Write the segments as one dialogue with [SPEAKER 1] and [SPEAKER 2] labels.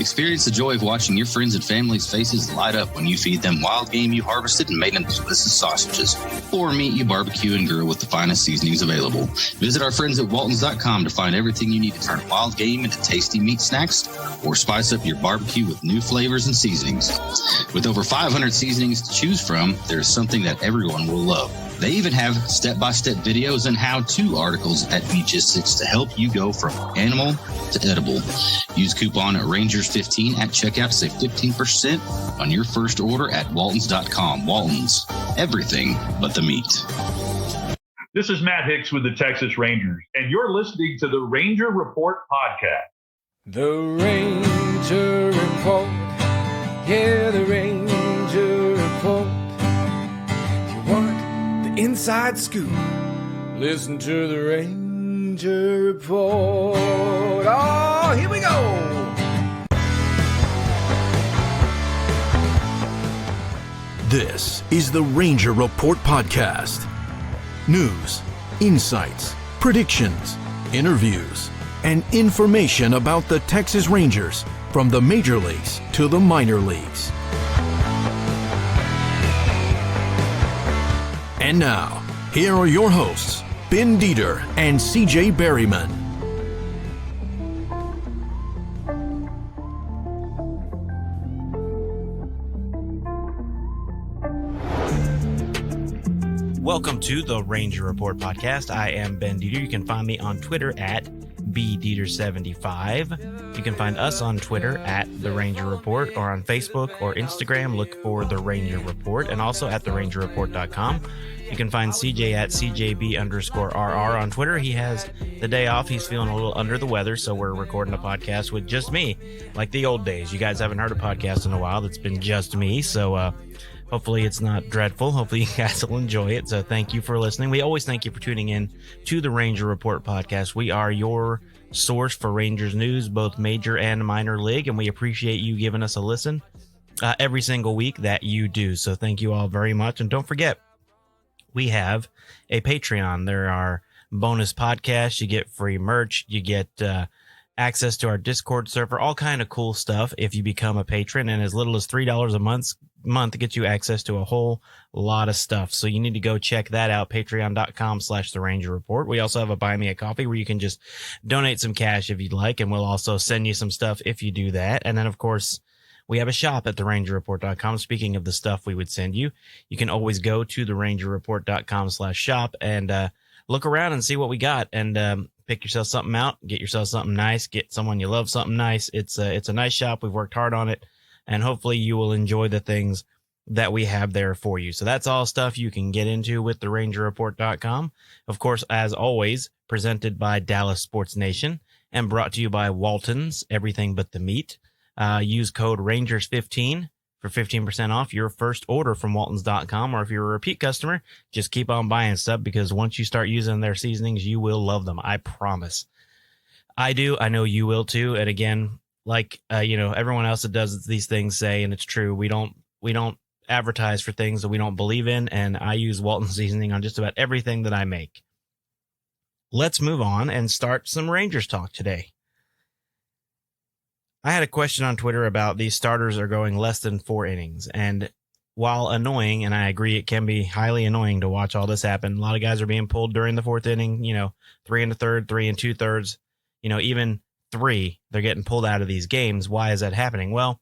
[SPEAKER 1] Experience the joy of watching your friends and family's faces light up when you feed them wild game you harvested and made into delicious sausages, or meat you barbecue and grill with the finest seasonings available. Visit our friends at waltons.com to find everything you need to turn wild game into tasty meat snacks, or spice up your barbecue with new flavors and seasonings. With over 500 seasonings to choose from, there's something that everyone will love. They even have step-by-step videos and how-to articles at Meatgistics to help you go from animal to edible. Use coupon Rangers15 at checkout to save 15% on your first order at waltons.com. Waltons, everything but the meat.
[SPEAKER 2] This is Matt Hicks with the Texas Rangers, and you're listening to the Ranger Report podcast.
[SPEAKER 3] The Ranger Report, yeah, the Ranger Report. If you want the inside scoop, listen to the Ranger Report. Oh, here we go.
[SPEAKER 4] This is the Ranger Report podcast. News, insights, predictions, interviews, and information about the Texas Rangers from the major leagues to the minor leagues. And now, here are your hosts, Ben Dieter and CJ Berryman.
[SPEAKER 5] Welcome to the Ranger Report podcast. I am Ben Dieter. You can find me on Twitter at BDieter75. You can find us on Twitter at The Ranger Report, or on Facebook or Instagram. Look for The Ranger Report, and also at therangerreport.com. You can find CJ at CJB_RR on Twitter. He has the day off. He's feeling a little under the weather, so we're recording a podcast with just me, like the old days. You guys haven't heard a podcast in a while that's been just me, so hopefully it's not dreadful. Hopefully you guys will enjoy it. So thank you for listening. We always thank you for tuning in to the Ranger Report podcast. We are your source for Rangers news, both major and minor league, and we appreciate you giving us a listen every single week that you do. So thank you all very much. And don't forget, we have a Patreon. There are bonus podcasts. You get free merch. You get access to our Discord server, all kind of cool stuff if you become a patron. And as little as $3 a month gets you access to a whole lot of stuff. So you need to go check that out, patreon.com/The Ranger Report. We also have a Buy Me a Coffee where you can just donate some cash if you'd like, and we'll also send you some stuff if you do that. And then, of course, we have a shop at therangerreport.com. Speaking of the stuff we would send you, you can always go to therangerreport.com/shop and look around and see what we got, and pick yourself something out, get yourself something nice, get someone you love something nice. It's a nice shop. We've worked hard on it, and hopefully you will enjoy the things that we have there for you. So that's all stuff you can get into with therangerreport.com. Of course, as always, presented by Dallas Sports Nation and brought to you by Walton's, everything but the meat. Use code Rangers15 for 15% off your first order from waltons.com. Or if you're a repeat customer, just keep on buying stuff, because once you start using their seasonings, you will love them. I promise. I do. I know you will too. And again, like, everyone else that does these things say, and it's true, we don't advertise for things that we don't believe in. And I use Walton seasoning on just about everything that I make. Let's move on and start some Rangers talk today. I had a question on Twitter about these starters are going less than 4 innings. And while annoying, and I agree it can be highly annoying to watch all this happen, a lot of guys are being pulled during the 4th inning, 3 1/3, 3 2/3, even 3, they're getting pulled out of these games. Why is that happening? Well,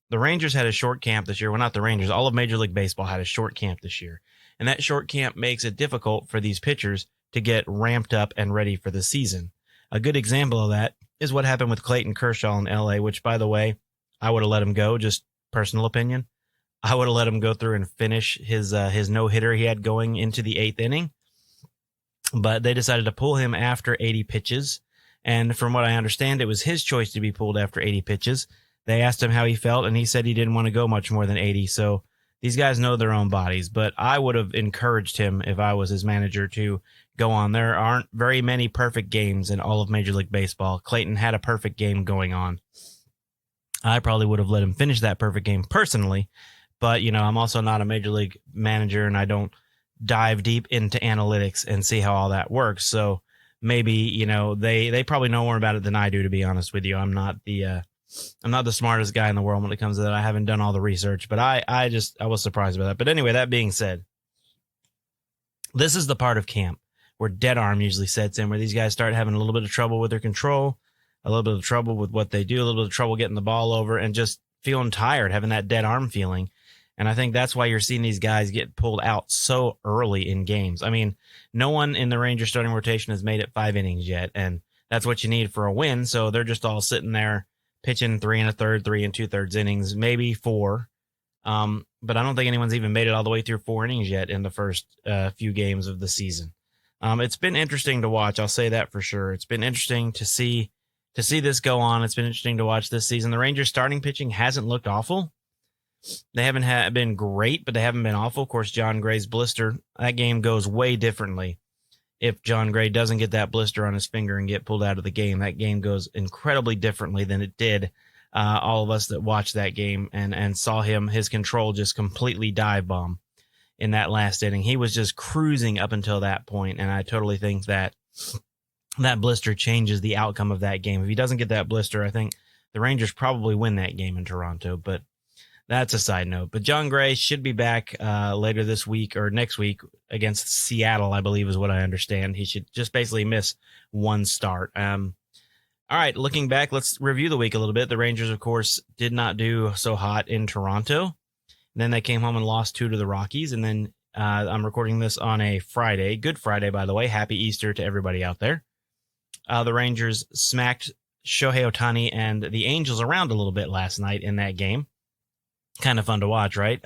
[SPEAKER 5] the Rangers had a short camp this year. Well, not the Rangers. All of Major League Baseball had a short camp this year. And that short camp makes it difficult for these pitchers to get ramped up and ready for the season. A good example of that is what happened with Clayton Kershaw in LA, which, by the way, I would have let him go. Just personal opinion. I would have let him go through and finish his no-hitter he had going into the 8th inning. But they decided to pull him after 80 pitches. And from what I understand, it was his choice to be pulled after 80 pitches. They asked him how he felt, and he said he didn't want to go much more than 80. So these guys know their own bodies. But I would have encouraged him, if I was his manager, to go on. There aren't very many perfect games in all of Major League Baseball. Clayton had a perfect game going on. I probably would have let him finish that perfect game personally. But, I'm also not a Major League manager, and I don't dive deep into analytics and see how all that works. So maybe, they probably know more about it than I do, to be honest with you. I'm not the I'm not the smartest guy in the world when it comes to that. I haven't done all the research, but I was surprised by that. But anyway, that being said, this is the part of camp where dead arm usually sets in, where these guys start having a little bit of trouble with their control, a little bit of trouble with what they do, a little bit of trouble getting the ball over, and just feeling tired, having that dead arm feeling. And I think that's why you're seeing these guys get pulled out so early in games. I mean, no one in the Rangers starting rotation has made it 5 innings yet, and that's what you need for a win. So they're just all sitting there pitching 3 1/3, 3 2/3 innings, maybe 4. But I don't think anyone's even made it all the way through 4 innings yet in the first few games of the season. It's been interesting to watch. I'll say that for sure. It's been interesting to see this go on. It's been interesting to watch this season. The Rangers starting pitching hasn't looked awful. They haven't been great, but they haven't been awful. Of course, John Gray's blister, that game goes way differently. If John Gray doesn't get that blister on his finger and get pulled out of the game, that game goes incredibly differently than it did. All of us that watched that game and saw his control just completely dive bomb in that last inning. He was just cruising up until that point, and I totally think that blister changes the outcome of that game. If he doesn't get that blister, I think the Rangers probably win that game in Toronto, but that's a side note. But John Gray should be back later this week or next week against Seattle, I believe is what I understand. He should just basically miss 1 start. All right, looking back, let's review the week a little bit. The Rangers, of course, did not do so hot in Toronto. Then they came home and lost 2 to the Rockies. And then I'm recording this on a Friday. Good Friday, by the way. Happy Easter to everybody out there. The Rangers smacked Shohei Ohtani and the Angels around a little bit last night in that game. Kind of fun to watch, right?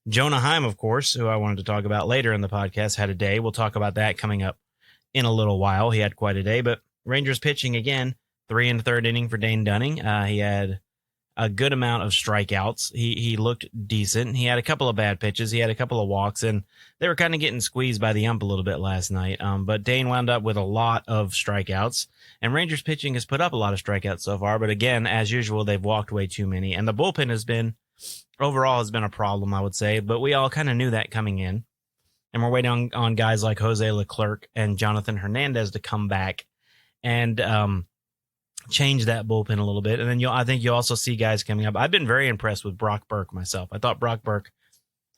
[SPEAKER 5] Jonah Heim, of course, who I wanted to talk about later in the podcast, had a day. We'll talk about that coming up in a little while. He had quite a day, but Rangers pitching again, 3 1/3 inning for Dane Dunning. He had a good amount of strikeouts. He looked decent. He had a couple of bad pitches. He had a couple of walks, and they were kind of getting squeezed by the ump a little bit last night. But Dane wound up with a lot of strikeouts, and Rangers pitching has put up a lot of strikeouts so far. But again, as usual, they've walked way too many, and the bullpen has been a problem, I would say. But we all kind of knew that coming in, and we're waiting on guys like Jose Leclerc and Jonathan Hernandez to come back and change that bullpen a little bit. And then I think you'll also see guys coming up. I've been very impressed with Brock Burke myself. I thought Brock Burke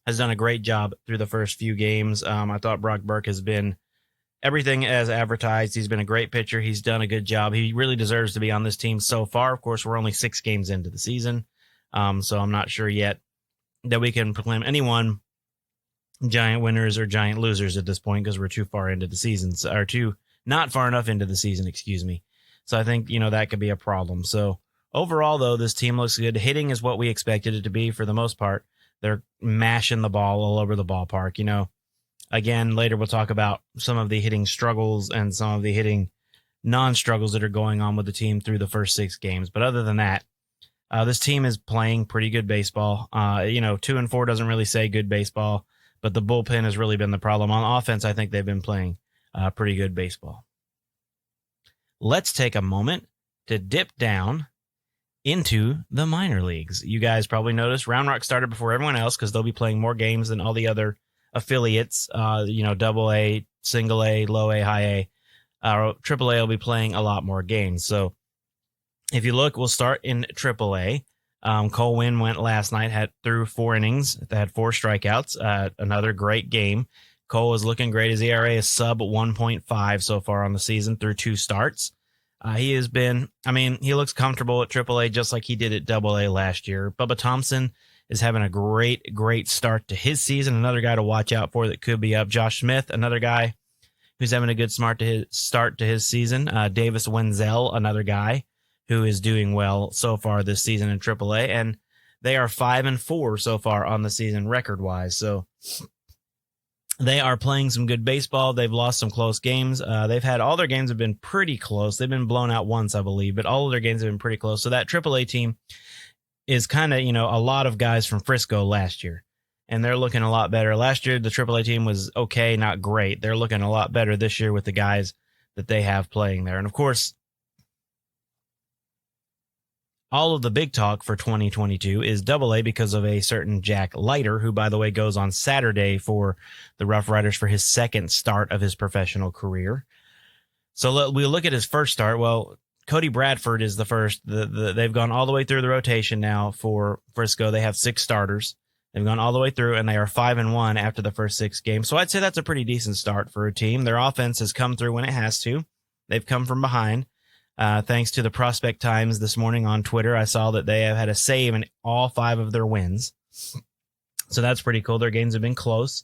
[SPEAKER 5] has done a great job through the first few games. I thought Brock Burke has been everything as advertised. He's been a great pitcher. He's done a good job. He really deserves to be on this team so far. Of course, we're only 6 games into the season. So I'm not sure yet that we can proclaim anyone giant winners or giant losers at this point, because we're too far into the season, or not far enough into the season, excuse me. So I think, that could be a problem. So overall, though, this team looks good. Hitting is what we expected it to be for the most part. They're mashing the ball all over the ballpark. Again, later we'll talk about some of the hitting struggles and some of the hitting non-struggles that are going on with the team through the first 6 games. But other than that, this team is playing pretty good baseball. 2-4 doesn't really say good baseball, but the bullpen has really been the problem. On offense, I think they've been playing pretty good baseball. Let's take a moment to dip down into the minor leagues. You guys probably noticed Round Rock started before everyone else because they'll be playing more games than all the other affiliates. Double A, single A, low A, high A. Triple A will be playing a lot more games. So if you look, we'll start in Triple A. Cole went last night, threw 4 innings, had 4 strikeouts. Another great game. Cole is looking great. His ERA is sub 1.5 so far on the season through 2 starts. He looks comfortable at AAA just like he did at AA last year. Bubba Thompson is having a great, great start to his season. Another guy to watch out for that could be up. Josh Smith, another guy who's having a good start to his season. Davis Wenzel, another guy who is doing well so far this season in AAA. And they are 5-4 so far on the season record-wise. So they are playing some good baseball. They've lost some close games. All their games have been pretty close. They've been blown out once, I believe, but all of their games have been pretty close. So that AAA team is kind of, a lot of guys from Frisco last year, and they're looking a lot better. Last year, the AAA team was okay, not great. They're looking a lot better this year with the guys that they have playing there. And of course, all of the big talk for 2022 is AA because of a certain Jack Leiter, who, by the way, goes on Saturday for the Rough Riders for his second start of his professional career. So we'll look at his first start. Well, Cody Bradford is the first. They've gone all the way through the rotation now for Frisco. They have 6 starters. They've gone all the way through, and they are 5-1 after the first 6 games. So I'd say that's a pretty decent start for a team. Their offense has come through when it has to. They've come from behind. Thanks to the Prospect Times this morning on Twitter, I saw that they have had a save in all 5 of their wins. So that's pretty cool. Their games have been close.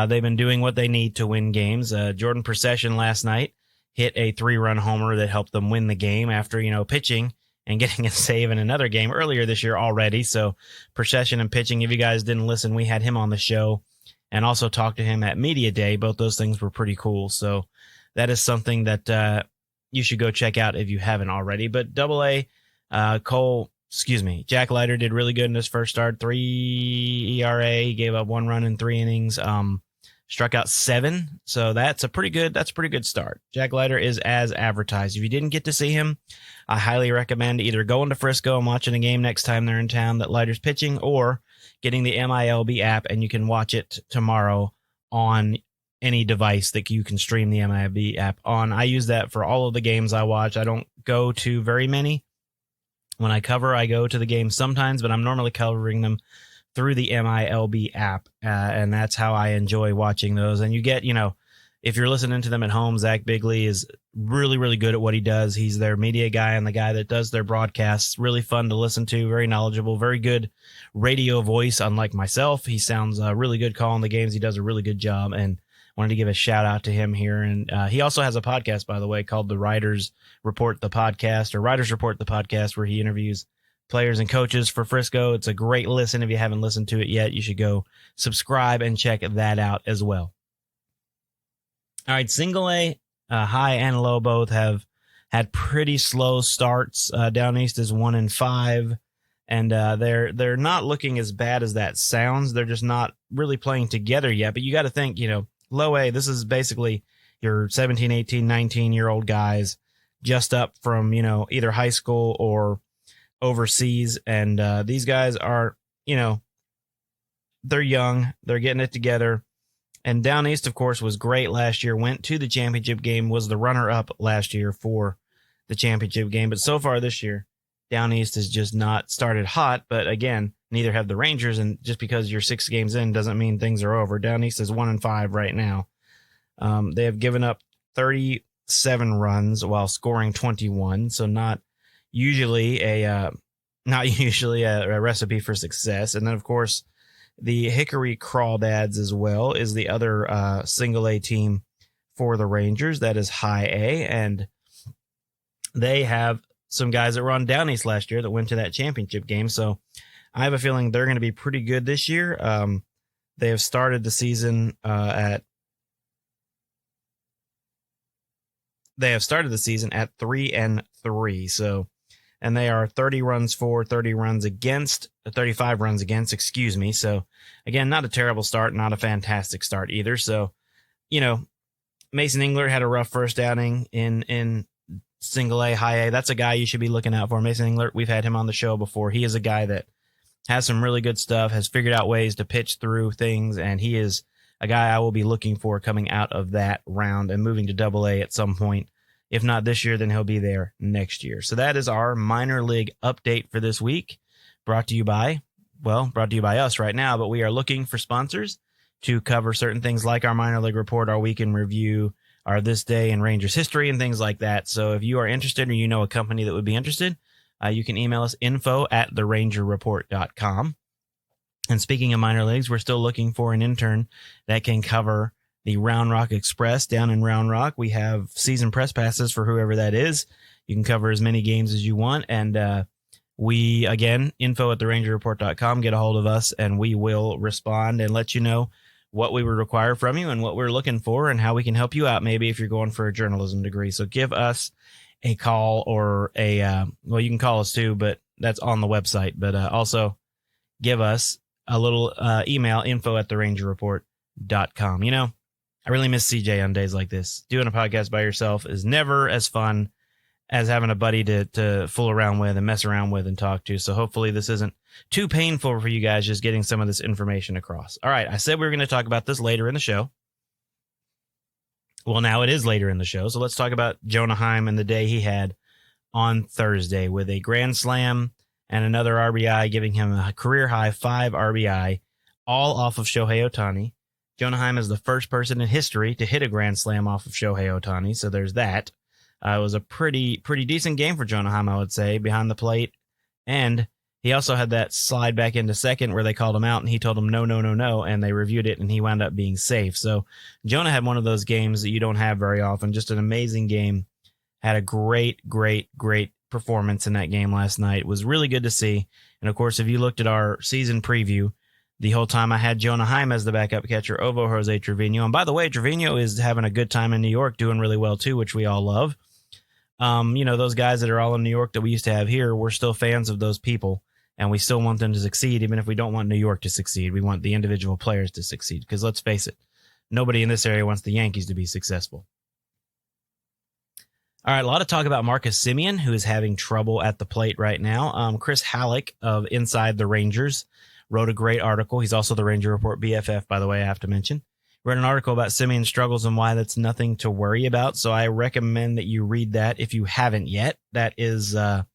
[SPEAKER 5] They've been doing what they need to win games. Jordan Procession last night hit a 3-run homer that helped them win the game after, pitching and getting a save in another game earlier this year already. So Procession and pitching, if you guys didn't listen, we had him on the show and also talked to him at Media Day. Both those things were pretty cool. So that is something that you should go check out if you haven't already. But AA, Jack Leiter did really good in his first start. 3 ERA, he gave up 1 run in 3 innings. Struck out 7, so that's a pretty good start. Jack Leiter is as advertised. If you didn't get to see him, I highly recommend either going to Frisco and watching a game next time they're in town that Leiter's pitching, or getting the MILB app, and you can watch it tomorrow on any device that you can stream the MILB app on. I use that for all of the games I watch. I don't go to very many. When I cover, I go to the games sometimes, but I'm normally covering them through the MILB app, and that's how I enjoy watching those. And you get, if you're listening to them at home, Zach Bigley is really, really good at what he does. He's their media guy and the guy that does their broadcasts. Really fun to listen to, very knowledgeable, very good radio voice, unlike myself. He sounds really good calling the games. He does a really good job, and wanted to give a shout out to him here. And he also has a podcast, by the way, called the Writers Report the Podcast, where he interviews players and coaches for Frisco. It's a great listen. If you haven't listened to it yet, you should go subscribe and check that out as well. All right, Single A, high and low both have had pretty slow starts. Down East is 1-5, and they're not looking as bad as that sounds. They're just not really playing together yet. But you got to think, low A, this is basically your 17, 18, 19-year-old guys just up from, either high school or overseas, and these guys are, they're young, they're getting it together. And Down East, of course, was great last year, went to the championship game, was the runner-up last year for the championship game. But so far this year, Down East has just not started hot. But again, neither have the Rangers, and just because you're 6 games in doesn't mean things are over. Down East is 1-5 right now. They have given up 37 runs while scoring 21, so not usually a recipe for success. And then, of course, the Hickory Crawdads as well is the other Single A team for the Rangers. That is high A, and they have some guys that were on Down East last year that went to that championship game. So I have a feeling they're going to be pretty good this year. They have started the season at 3-3. So, and they are 30 runs for, 30 runs against, 35 runs against, excuse me. So again, not a terrible start, not a fantastic start either. So, Mason Englert had a rough first outing in Single A, high A. That's a guy you should be looking out for. Mason Englert, we've had him on the show before. He is a guy that has some really good stuff, has figured out ways to pitch through things, and he is a guy I will be looking for coming out of that round and moving to Double A at some point. If not this year, then he'll be there next year. So that is our minor league update for this week, brought to you by us right now, but we are looking for sponsors to cover certain things like our minor league report, our week in review, our This Day in Rangers history, and things like that. So if you are interested, or you know a company that would be interested, you can email us info@therangerreport.com. And speaking of minor leagues, we're still looking for an intern that can cover the Round Rock Express down in Round Rock. We have season press passes for whoever that is. You can cover as many games as you want. And info@therangerreport.com, get a hold of us, and we will respond and let you know what we would require from you and what we're looking for and how we can help you out, maybe if you're going for a journalism degree. So give us a call, or you can call us too, but that's on the website. But also give us a little email, info@therangerreport.com. I really miss CJ on days like this. Doing a podcast by yourself is never as fun as having a buddy to fool around with and mess around with and talk to. So hopefully this isn't too painful for you guys, just getting some of this information across. All right, I said we were going to talk about this later in the show. Well, now it is later in the show, so let's talk about Jonah Heim and the day he had on Thursday with a grand slam and another RBI, giving him a career-high 5 RBI, all off of Shohei Ohtani. Jonah Heim is the first person in history to hit a grand slam off of Shohei Ohtani, so there's that. It was a pretty decent game for Jonah Heim, I would say, behind the plate. And he also had that slide back into second where they called him out, and he told them no, and they reviewed it, and he wound up being safe. So Jonah had one of those games that you don't have very often, just an amazing game. Had a great performance in that game last night. It was really good to see. And, of course, if you looked at our season preview, the whole time I had Jonah Heim as the backup catcher over Jose Trevino. And, by the way, Trevino is having a good time in New York, doing really well, too, which we all love. Those guys that are all in New York that we used to have here, we're still fans of those people. And we still want them to succeed, even if we don't want New York to succeed. We want the individual players to succeed. Because let's face it, nobody in this area wants the Yankees to be successful. All right, a lot of talk about Marcus Semien, who is having trouble at the plate right now. Chris Halleck of Inside the Rangers wrote a great article. He's also the Ranger Report BFF, by the way, I have to mention. Wrote an article about Semien's struggles and why that's nothing to worry about. So I recommend that you read that if you haven't yet. That is a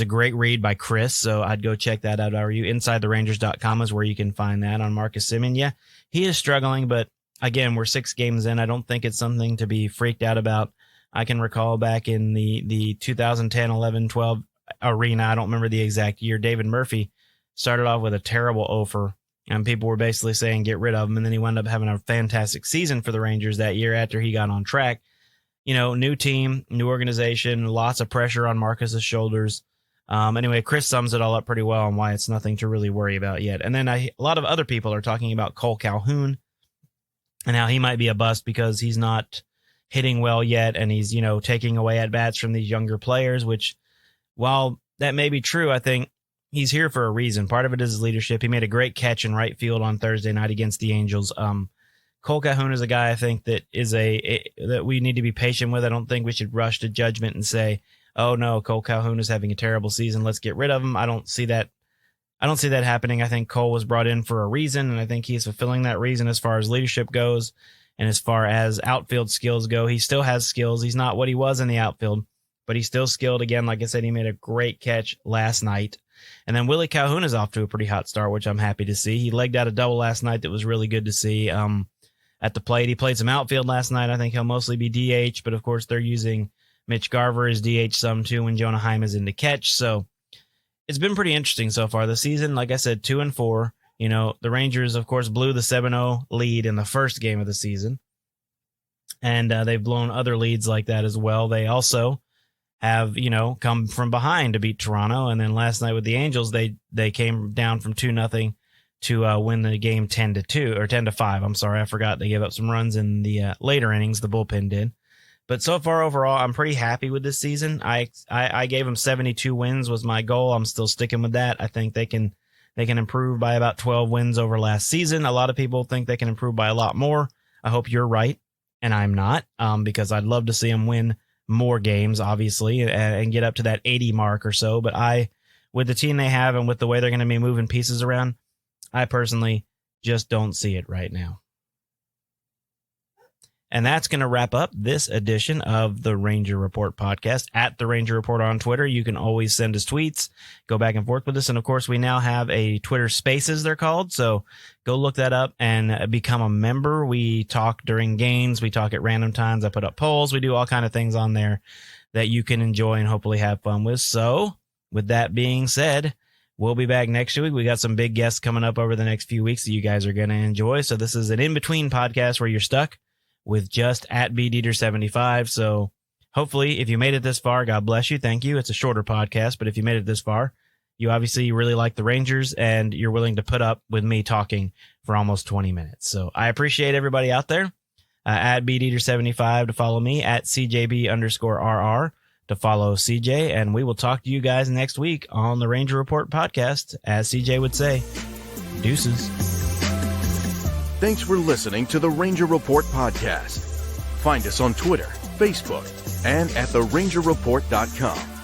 [SPEAKER 5] great read by Chris, so I'd go check that out. InsideTheRangers.com is where you can find that on Marcus Semien. Yeah, he is struggling, but again, we're 6 games in. I don't think it's something to be freaked out about. I can recall back in the 2010, 11, 12 arena, I don't remember the exact year, David Murphy started off with a terrible offer, and people were basically saying get rid of him, and then he wound up having a fantastic season for the Rangers that year after he got on track. New team, new organization, lots of pressure on Marcus's shoulders. Anyway, Chris sums it all up pretty well on why it's nothing to really worry about yet. And then a lot of other people are talking about Kole Calhoun and how he might be a bust because he's not hitting well yet, and he's, taking away at-bats from these younger players, which, while that may be true, I think he's here for a reason. Part of it is his leadership. He made a great catch in right field on Thursday night against the Angels. Kole Calhoun is a guy I think that is that we need to be patient with. I don't think we should rush to judgment and say, oh no, Kole Calhoun is having a terrible season, let's get rid of him. I don't see that happening. I think Kole was brought in for a reason, and I think he's fulfilling that reason as far as leadership goes. And as far as outfield skills go, he still has skills. He's not what he was in the outfield, but he's still skilled. Again, like I said, he made a great catch last night. And then Willie Calhoun is off to a pretty hot start, which I'm happy to see. He legged out a double last night that was really good to see at the plate. He played some outfield last night. I think he'll mostly be DH, but of course they're using Mitch Garver as DH some too when Jonah Heim is in the catch. So it's been pretty interesting so far this season. Like I said, 2-4. The Rangers, of course, blew the 7-0 lead in the first game of the season. And they've blown other leads like that as well. They also have, come from behind to beat Toronto. And then last night with the Angels, they came down from 2-0 to win the game 10-2 or 10-5. I'm sorry, I forgot they gave up some runs in the later innings. The bullpen did. But so far overall, I'm pretty happy with this season. I gave them 72 wins was my goal. I'm still sticking with that. I think they can improve by about 12 wins over last season. A lot of people think they can improve by a lot more. I hope you're right, and I'm not, because I'd love to see them win more games, obviously, and get up to that 80 mark or so. But with the team they have and with the way they're going to be moving pieces around, I personally just don't see it right now. And that's going to wrap up this edition of the Ranger Report podcast. At the Ranger Report on Twitter, you can always send us tweets, go back and forth with us. And of course, we now have a Twitter Spaces, they're called. So go look that up and become a member. We talk during games. We talk at random times. I put up polls. We do all kind of things on there that you can enjoy and hopefully have fun with. So with that being said, we'll be back next week. We got some big guests coming up over the next few weeks that you guys are going to enjoy. So this is an in-between podcast where you're stuck with just at BDeater75. So hopefully if you made it this far, God bless you. Thank you. It's a shorter podcast, but if you made it this far, you obviously really like the Rangers and you're willing to put up with me talking for almost 20 minutes. So I appreciate everybody out there. At BDeater75 to follow me, at CJB_RR to follow CJ. And we will talk to you guys next week on the Ranger Report podcast. As CJ would say, deuces.
[SPEAKER 4] Thanks for listening to the Ranger Report podcast. Find us on Twitter, Facebook, and at therangerreport.com.